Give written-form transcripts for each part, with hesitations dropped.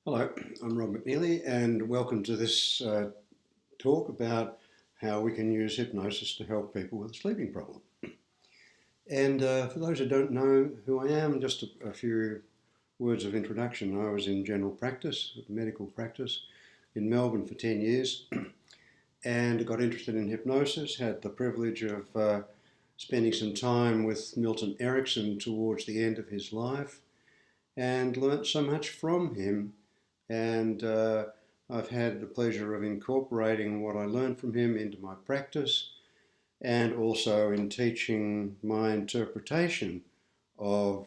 Hello, I'm Rob McNeilly, and welcome to this talk about how we can use hypnosis to help people with a sleeping problem. And for those who don't know who I am, just a few words of introduction. I was in general practice, medical practice, in Melbourne for 10 years and got interested in hypnosis, had the privilege of spending some time with Milton Erickson towards the end of his life and learnt so much from him. And I've had the pleasure of incorporating what I learned from him into my practice and also in teaching my interpretation of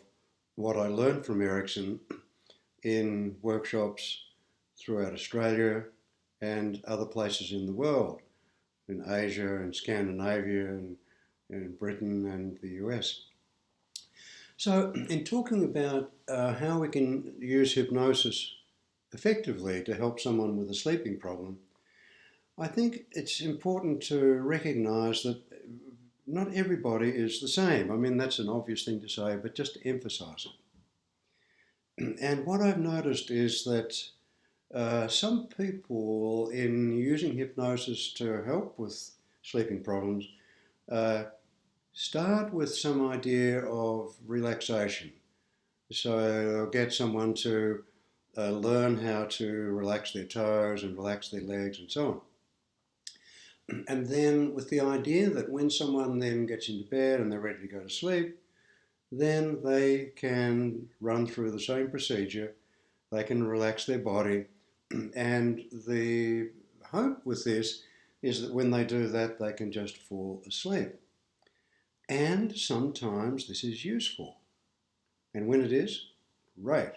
what I learned from Erickson in workshops throughout Australia and other places in the world, in Asia and Scandinavia and Britain and the US. So, in talking about how we can use hypnosis effectively to help someone with a sleeping problem, I think it's important to recognise that not everybody is the same. I mean, that's an obvious thing to say, but just to emphasise it. And what I've noticed is that some people, in using hypnosis to help with sleeping problems, uh, start with some idea of relaxation. So they'll get someone to learn how to relax their toes and relax their legs and so on. And then with the idea that when someone then gets into bed and they're ready to go to sleep, then they can run through the same procedure, they can relax their body, and the hope with this is that when they do that, they can just fall asleep. And sometimes this is useful. And when it is, great.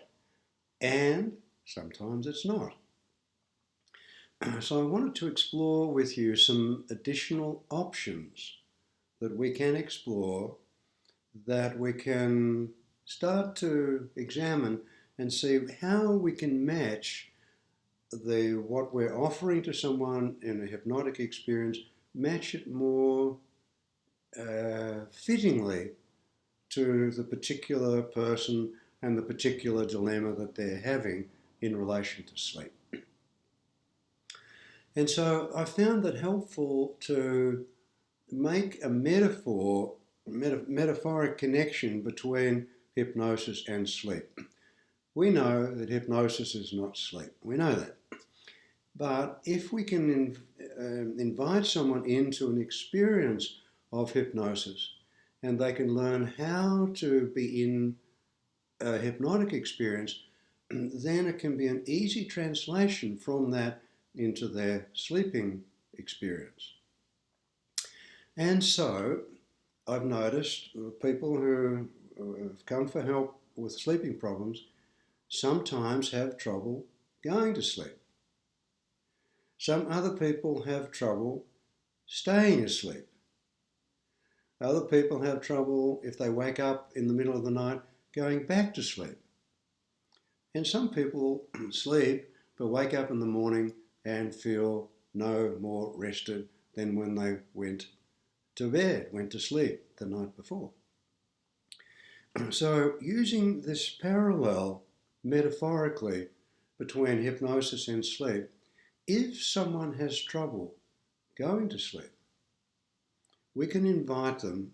And sometimes it's not. So I wanted to explore with you some additional options that we can explore, that we can start to examine and see how we can match what we're offering to someone in a hypnotic experience, match it more fittingly to the particular person and the particular dilemma that they're having in relation to sleep. And so I found that helpful to make a metaphoric connection between hypnosis and sleep. We know that hypnosis is not sleep. We know that. But if we can invite someone into an experience of hypnosis and they can learn how to be in a hypnotic experience, then it can be an easy translation from that into their sleeping experience. And so I've noticed people who have come for help with sleeping problems sometimes have trouble going to sleep. Some other people have trouble staying asleep. Other people have trouble, if they wake up in the middle of the night, going back to sleep. And some people sleep but wake up in the morning and feel no more rested than when they went to bed, went to sleep the night before. So using this parallel metaphorically between hypnosis and sleep, if someone has trouble going to sleep, we can invite them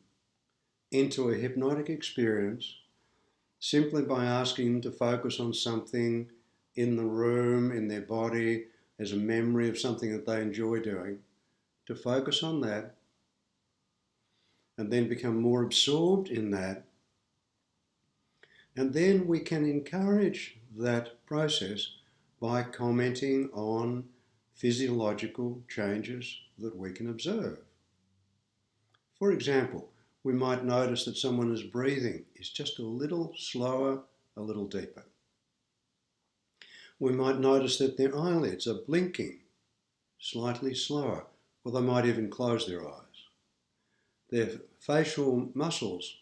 into a hypnotic experience simply by asking them to focus on something in the room, in their body, as a memory of something that they enjoy doing, to focus on that and then become more absorbed in that. And then we can encourage that process by commenting on physiological changes that we can observe. For example, we might notice that someone's breathing is just a little slower, a little deeper. We might notice that their eyelids are blinking slightly slower, or they might even close their eyes. Their facial muscles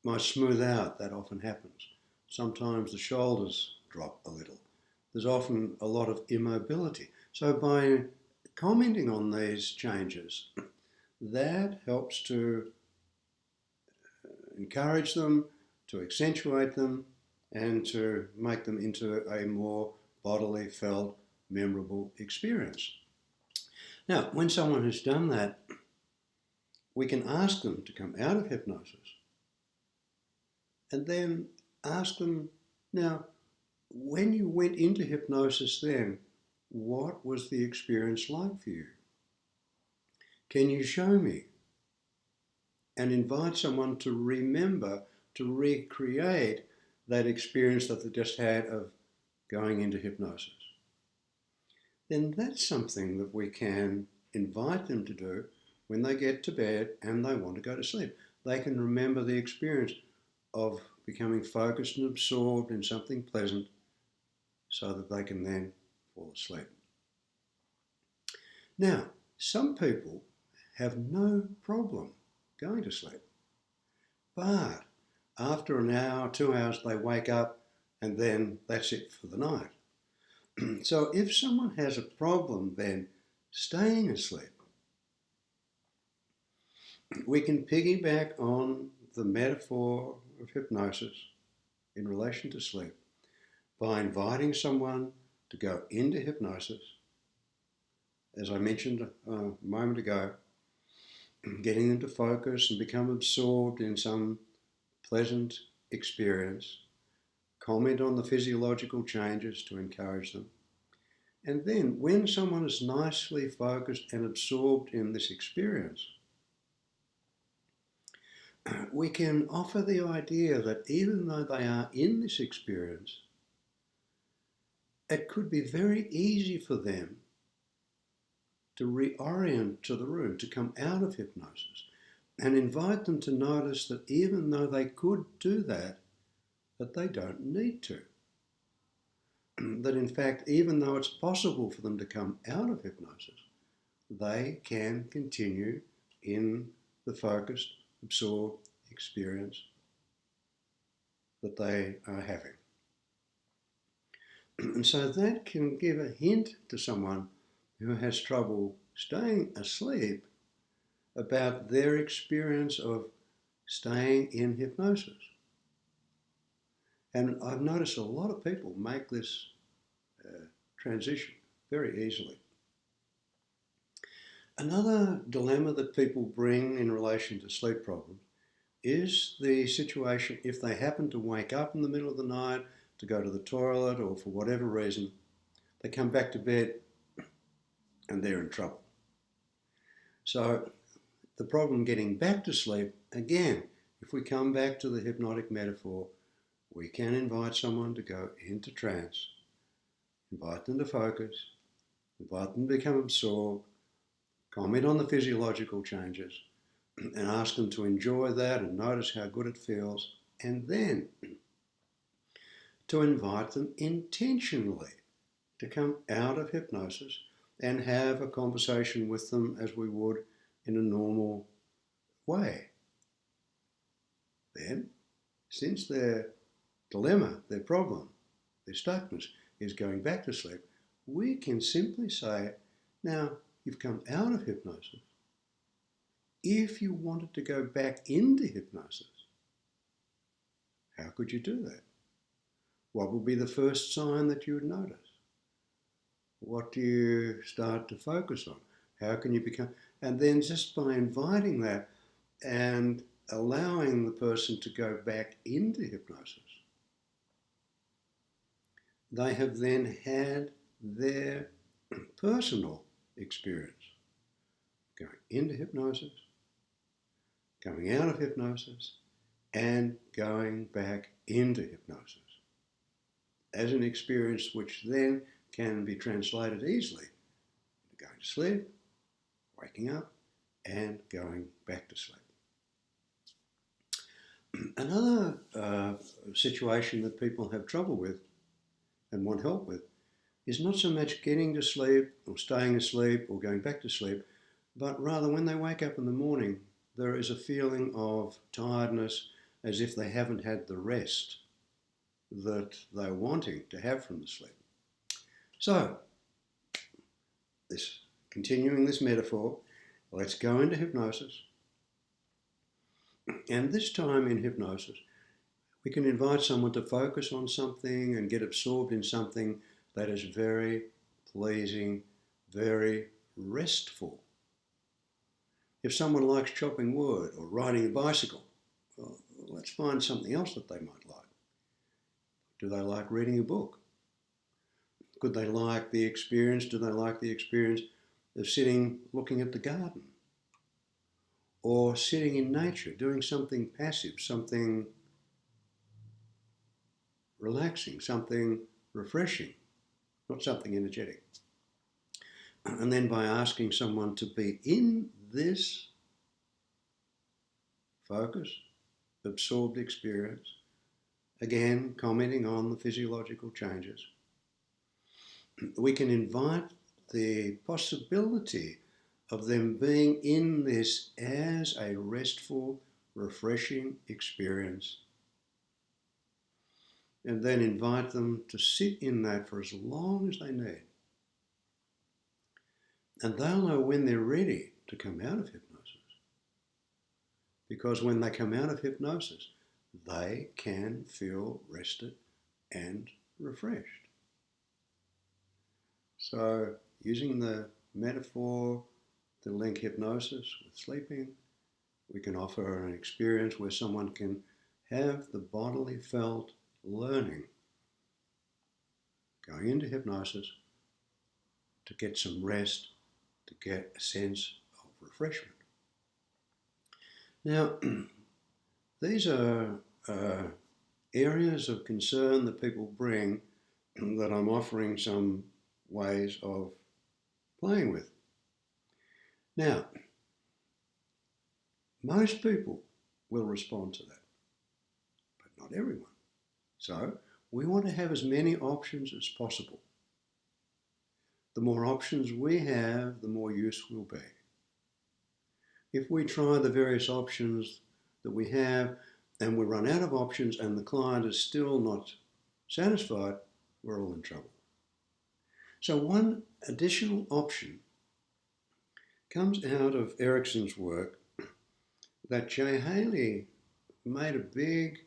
might smooth out. That often happens. Sometimes the shoulders drop a little. There's often a lot of immobility. So by commenting on these changes, that helps to encourage them, to accentuate them, and to make them into a more bodily felt, memorable experience. Now, when someone has done that, we can ask them to come out of hypnosis and then ask them, now, when you went into hypnosis then, what was the experience like for you? Can you show me? And invite someone to remember, to recreate that experience that they just had of going into hypnosis. Then that's something that we can invite them to do when they get to bed and they want to go to sleep. They can remember the experience of becoming focused and absorbed in something pleasant so that they can then fall asleep. Now, some people have no problem going to sleep, but after an hour, 2 hours, they wake up and then that's it for the night. So if someone has a problem then staying asleep, we can piggyback on the metaphor of hypnosis in relation to sleep by inviting someone to go into hypnosis, as I mentioned a moment ago, getting them to focus and become absorbed in some pleasant experience, comment on the physiological changes to encourage them. And then when someone is nicely focused and absorbed in this experience, we can offer the idea that even though they are in this experience, it could be very easy for them to reorient to the room, to come out of hypnosis, and invite them to notice that even though they could do that, that they don't need to. That in fact, even though it's possible for them to come out of hypnosis, they can continue in the focused, absorbed experience that they are having. And so that can give a hint to someone who has trouble staying asleep about their experience of staying in hypnosis. And I've noticed a lot of people make this transition very easily. Another dilemma that people bring in relation to sleep problems is the situation if they happen to wake up in the middle of the night to go to the toilet or for whatever reason, they come back to bed and they're in trouble. So the problem getting back to sleep, again, if we come back to the hypnotic metaphor, we can invite someone to go into trance, invite them to focus, invite them to become absorbed, comment on the physiological changes, and ask them to enjoy that and notice how good it feels, and then to invite them intentionally to come out of hypnosis and have a conversation with them as we would in a normal way. Then, since their dilemma, their problem, their stuckness is going back to sleep, we can simply say, now you've come out of hypnosis. If you wanted to go back into hypnosis, how could you do that? What would be the first sign that you would notice? What do you start to focus on? How can you become... And then just by inviting that and allowing the person to go back into hypnosis, they have then had their personal experience going into hypnosis, coming out of hypnosis, and going back into hypnosis as an experience which then can be translated easily into going to sleep, waking up, and going back to sleep. Another situation that people have trouble with and want help with is not so much getting to sleep or staying asleep or going back to sleep, but rather when they wake up in the morning, there is a feeling of tiredness as if they haven't had the rest that they're wanting to have from the sleep. So, continuing this metaphor, let's go into hypnosis. And this time in hypnosis, We can invite someone to focus on something and get absorbed in something that is very pleasing, very restful. If someone likes chopping wood or riding a bicycle, well, let's find something else that they might like. Do they like reading a book? Could they like the experience? Do they like the experience of sitting looking at the garden? Or sitting in nature, doing something passive, something relaxing, something refreshing, not something energetic. And then by asking someone to be in this focused, absorbed experience, again commenting on the physiological changes, we can invite the possibility of them being in this as a restful, refreshing experience, and then invite them to sit in that for as long as they need. And they'll know when they're ready to come out of hypnosis. Because when they come out of hypnosis, they can feel rested and refreshed. So, using the metaphor to link hypnosis with sleeping, we can offer an experience where someone can have the bodily felt learning going into hypnosis to get some rest, to get a sense of refreshment. Now, these are areas of concern that people bring that I'm offering some ways of playing with. Now, most people will respond to that, but not everyone. So we want to have as many options as possible. The more options we have, the more use we'll be. If we try the various options that we have and we run out of options and the client is still not satisfied, we're all in trouble. So one additional option comes out of Erickson's work that Jay Haley made a big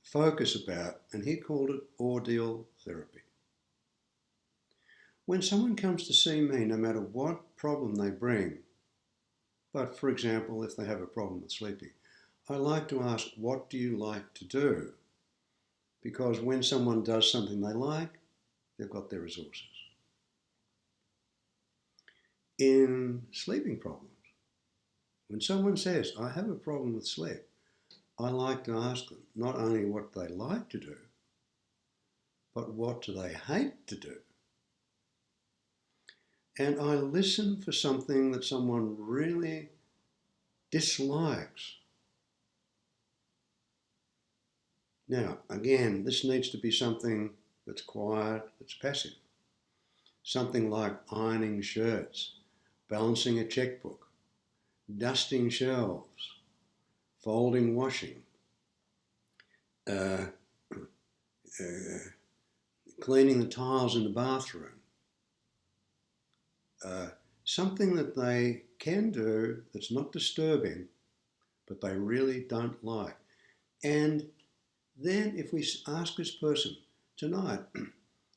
focus about, and he called it ordeal therapy. When someone comes to see me, no matter what problem they bring, but for example, if they have a problem with sleeping, I like to ask, what do you like to do? Because when someone does something they like, they've got their resources. In sleeping problems, when someone says, I have a problem with sleep, I like to ask them not only what they like to do, but what do they hate to do? And I listen for something that someone really dislikes. Now, again, this needs to be something that's quiet, that's passive. Something like ironing shirts, balancing a checkbook, dusting shelves, folding washing, cleaning the tiles in the bathroom. Something that they can do that's not disturbing, but they really don't like. And then if we ask this person tonight,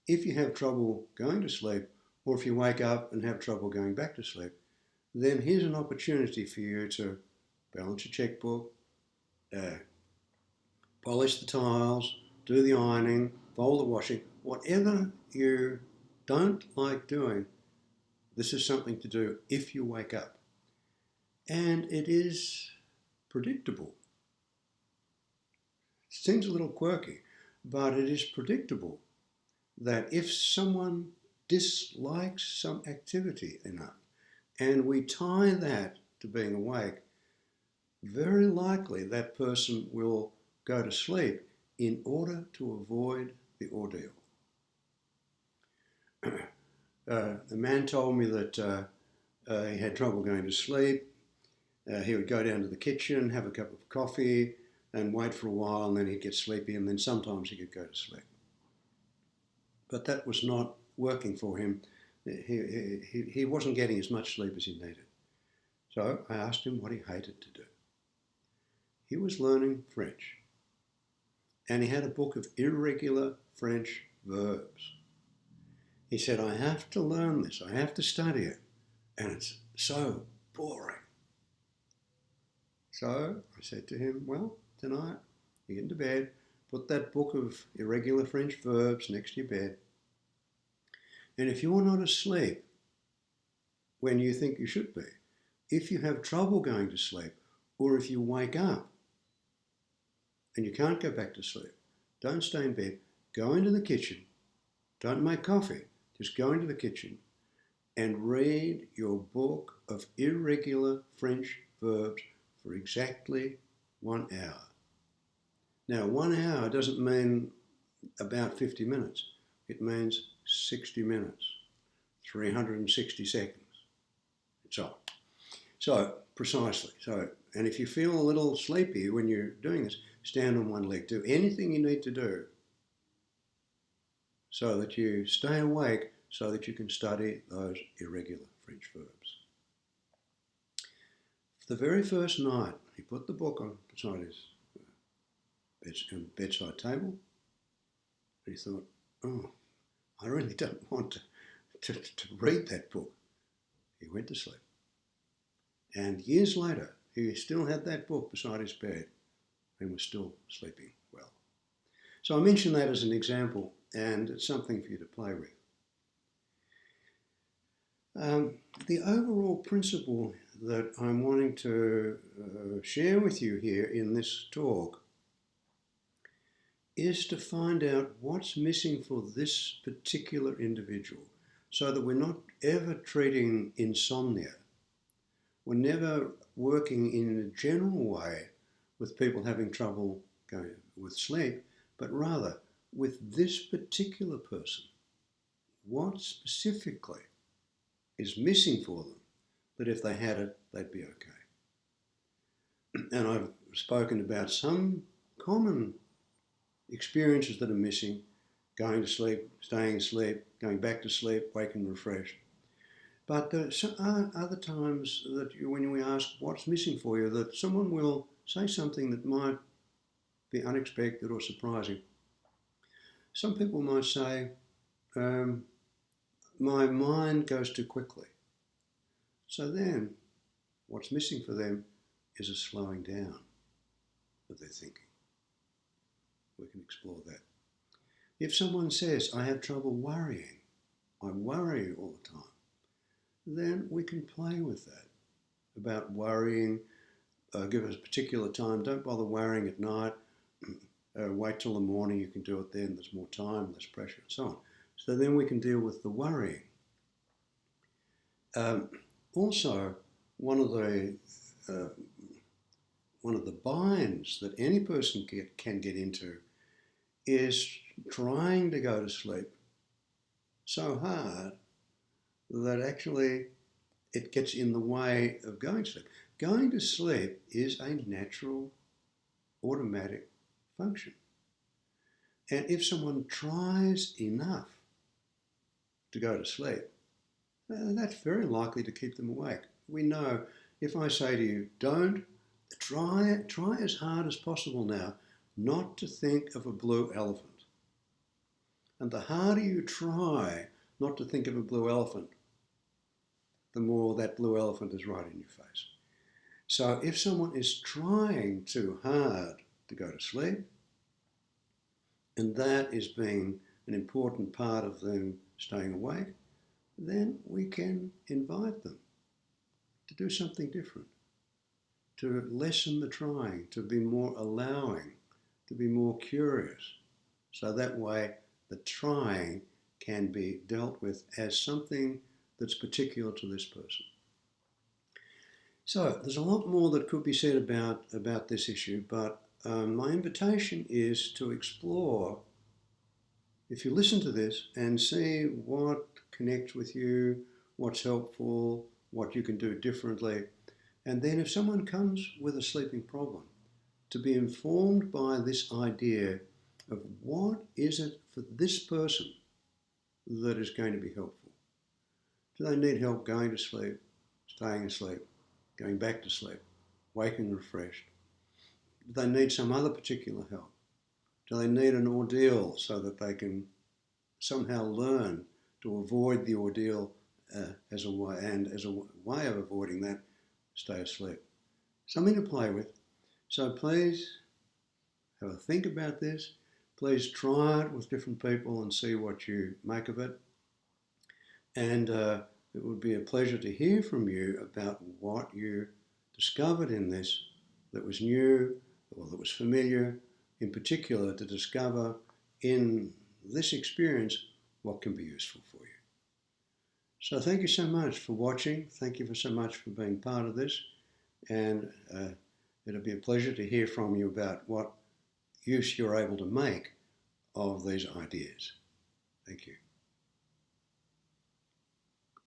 if you have trouble going to sleep, or if you wake up and have trouble going back to sleep, then here's an opportunity for you to balance your checkbook, polish the tiles, do the ironing, fold the washing, whatever you don't like doing, this is something to do if you wake up. And it is predictable. It seems a little quirky, but it is predictable that if someone dislikes some activity enough, and we tie that to being awake, very likely that person will go to sleep in order to avoid the ordeal. The man told me that he had trouble going to sleep. He would go down to the kitchen, have a cup of coffee, and wait for a while, and then he'd get sleepy, and then sometimes he could go to sleep. But that was not working for him. He wasn't getting as much sleep as he needed. So I asked him what he hated to do. He was learning French. and he had a book of irregular French verbs. He said, I have to learn this, I have to study it, and it's so boring. So I said to him, well, tonight you get into bed, put that book of irregular French verbs next to your bed, and if you're not asleep when you think you should be, if you have trouble going to sleep, or if you wake up and you can't go back to sleep, don't stay in bed, go into the kitchen, don't make coffee, just go into the kitchen and read your book of irregular French verbs for exactly 1 hour. Now, 1 hour doesn't mean about 50 minutes. It means 60 minutes, 360 seconds. So, precisely. And if you feel a little sleepy when you're doing this, stand on one leg. Do anything you need to do so that you stay awake so that you can study those irregular French verbs. The very first night, he put the book on beside his bedside table, and he thought, oh, I really don't want to read that book. He went to sleep. And years later, he still had that book beside his bed and was still sleeping well. So I mention that as an example, and it's something for you to play with. The overall principle that I'm wanting to share with you here in this talk is to find out what's missing for this particular individual so that we're not ever treating insomnia. We're never working in a general way with people having trouble going with sleep, but rather with this particular person. What specifically is missing for them that if they had it, they'd be okay? And I've spoken about some common experiences that are missing: going to sleep, staying asleep, going back to sleep, waking refreshed. But there are other times that when we ask what's missing for you, that someone will say something that might be unexpected or surprising. Some people might say, my mind goes too quickly. So then what's missing for them is a slowing down of their thinking. We can explore that. If someone says, I have trouble worrying, I worry all the time, then we can play with that, about worrying. Give us a particular time. Don't bother worrying at night. Wait till the morning. You can do it then. There's more time, less pressure, and so on. So then we can deal with the worrying. Also, one of the binds that any person can get into is trying to go to sleep so hard that actually it gets in the way of going to sleep. Going to sleep is a natural, automatic function. And if someone tries enough to go to sleep, that's very likely to keep them awake. We know, if I say to you, don't try as hard as possible now not to think of a blue elephant. And the harder you try not to think of a blue elephant, the more that blue elephant is right in your face. So if someone is trying too hard to go to sleep, and that is being an important part of them staying awake, then we can invite them to do something different, to lessen the trying, to be more allowing, to be more curious. So that way the trying can be dealt with as something that's particular to this person. So there's a lot more that could be said about this issue, but my invitation is to explore, if you listen to this and see what connects with you, what's helpful, what you can do differently, and then if someone comes with a sleeping problem, to be informed by this idea of what is it for this person that is going to be helpful. Do they need help going to sleep, staying asleep, going back to sleep, waking refreshed? Do they need some other particular help? Do they need an ordeal so that they can somehow learn to avoid the ordeal as a way of avoiding that, stay asleep? Something to play with. So please have a think about this. Please try it with different people and see what you make of it. And it would be a pleasure to hear from you about what you discovered in this that was new or that was familiar, in particular to discover in this experience what can be useful for you. So thank you so much for watching. Thank you so much for being part of this. And it'll be a pleasure to hear from you about what use you're able to make of these ideas. Thank you.